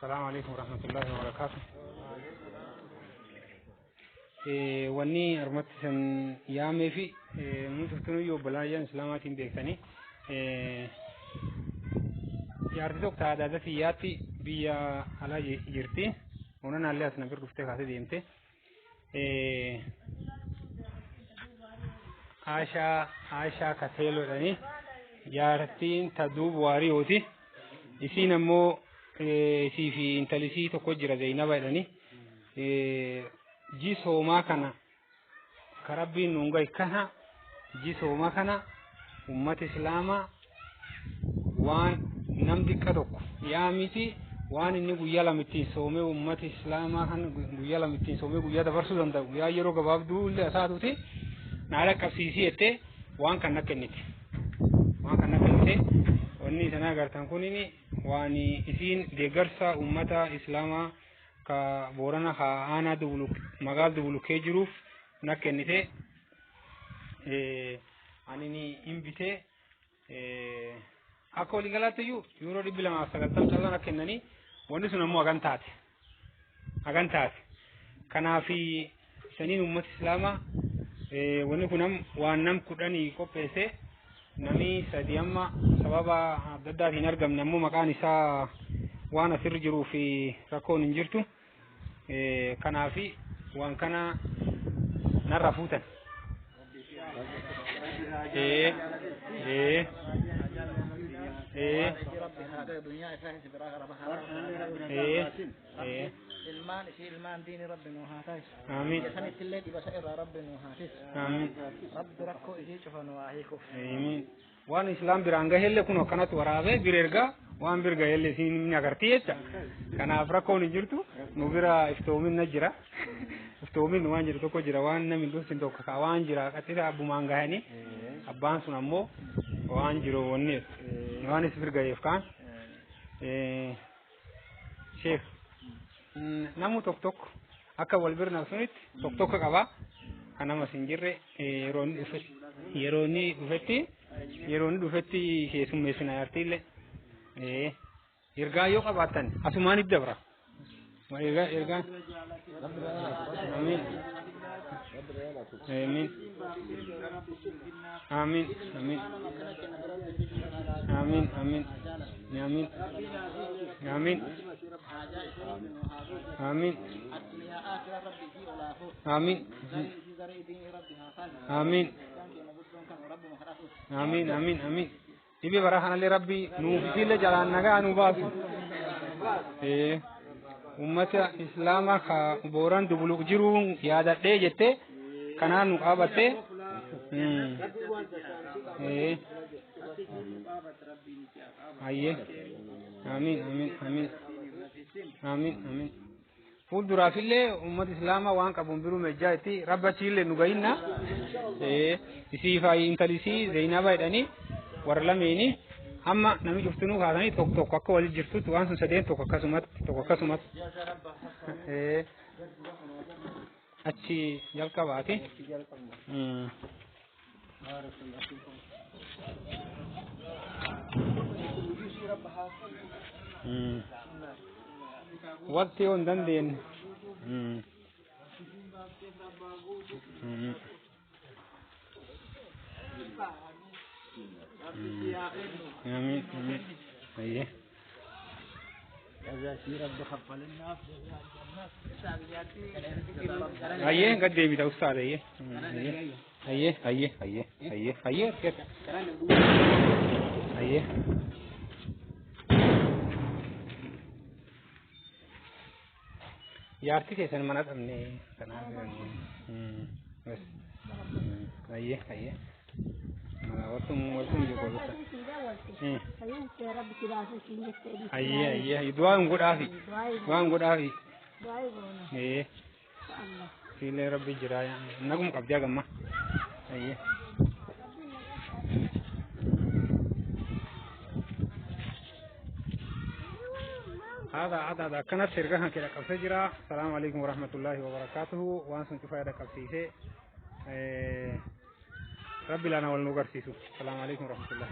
السلام عليكم ورحمة الله وبركاته. واني أرمت سن يامي في مشفتنو يو بلايان إسلاماتين بيكتاني يارتوك تعداد فياتي بيا على يرتي وننا اللي أسنبر رفتك هذه ديمتي عاشا كثيلو لني يارتين تدوب واري هوتي يسين أمو si fi intalisi to ko jira Zainaba dani jiso ma kana karabbi nungai kana jiso ma kana ummat islama wan nam dikadok ya miti wan inni guyala miti soome ummat islama kan guyala miti soome guyada barsu danda ya yero gababdu le asaduti nala kasisi ette wan kana kenniti wanni sana gartan kunini wani isin degarsa ummata islama ka borana ha ana dubulu magal dubulu kejuruf nakennite anini imbite akoli galate yuro dibila ma sagaltam sala nakennani wonni sunammo agantate kana fi sanin ummat islama wonni kunam wanam kudani ko pese نمي سديما سببا ضد في نرجم نمو مكان سا وانا سرجرو في ركون انجرتو كان في وان كان نرفوتا المان شيء المان دين رب نوهاتيس آمين يسني تلتي بسائر رب نوهاتيس آمين رب ركو إذا شوف نواهيكو آمين وان إسلام برانغا هلا كنا كانت ورابه بيرجع وان بيرجع هلا سين نعكرتيه كان أفرقون يجرتو نبيرا إفتومين نجرا إفتومين وان جرتو كجرا وان نمين دوسين تو كوان جرا كتير أبو مانغا هني أبان سنامو وان جرو ونيت وان إسبيرجع يفكان شيخ namu tok akka walbirna sunit tok qaba kana masinjirre yeroni dhufetti keessummeessina yartille ergaa yoo qabaatan asumaan dabra ergaa amin amin amin amin amin amin amin amin amin amin amin amin ibi barahan li rabbi nuufile jalan naga anu basu ummata islama ka boran dubuluk jirun yaadadhe jette kana nu qabatte ayye amin amin amin amin amin ful durafille ummat islama wan qabun biru mejjati rabbachille nugainna isi fa intalisi Zainaba idani warlameni amma nami juftunu gaadani tok akka wal jirtu wan sun sadeen tok akkasumat achi jalqabaati وقتي وندندين آمين آمين أيه أيه قد يبي توصل أيه أيه أيه أيه أيه أيه أيه यार्ती कैसे मना हमने करना बस आइए आइए मना वो तुम जो बोलो आइए आइए दुआ उनको डाफी फिले रब्बी जराया नगम कब्जा गम्मा आइए هذا كانت سرقة كده كفجرة. السلام عليكم ورحمة الله وبركاته. وانسون كفاية كفسيسة ربي لنا والنوغر سيسو. السلام عليكم ورحمة الله.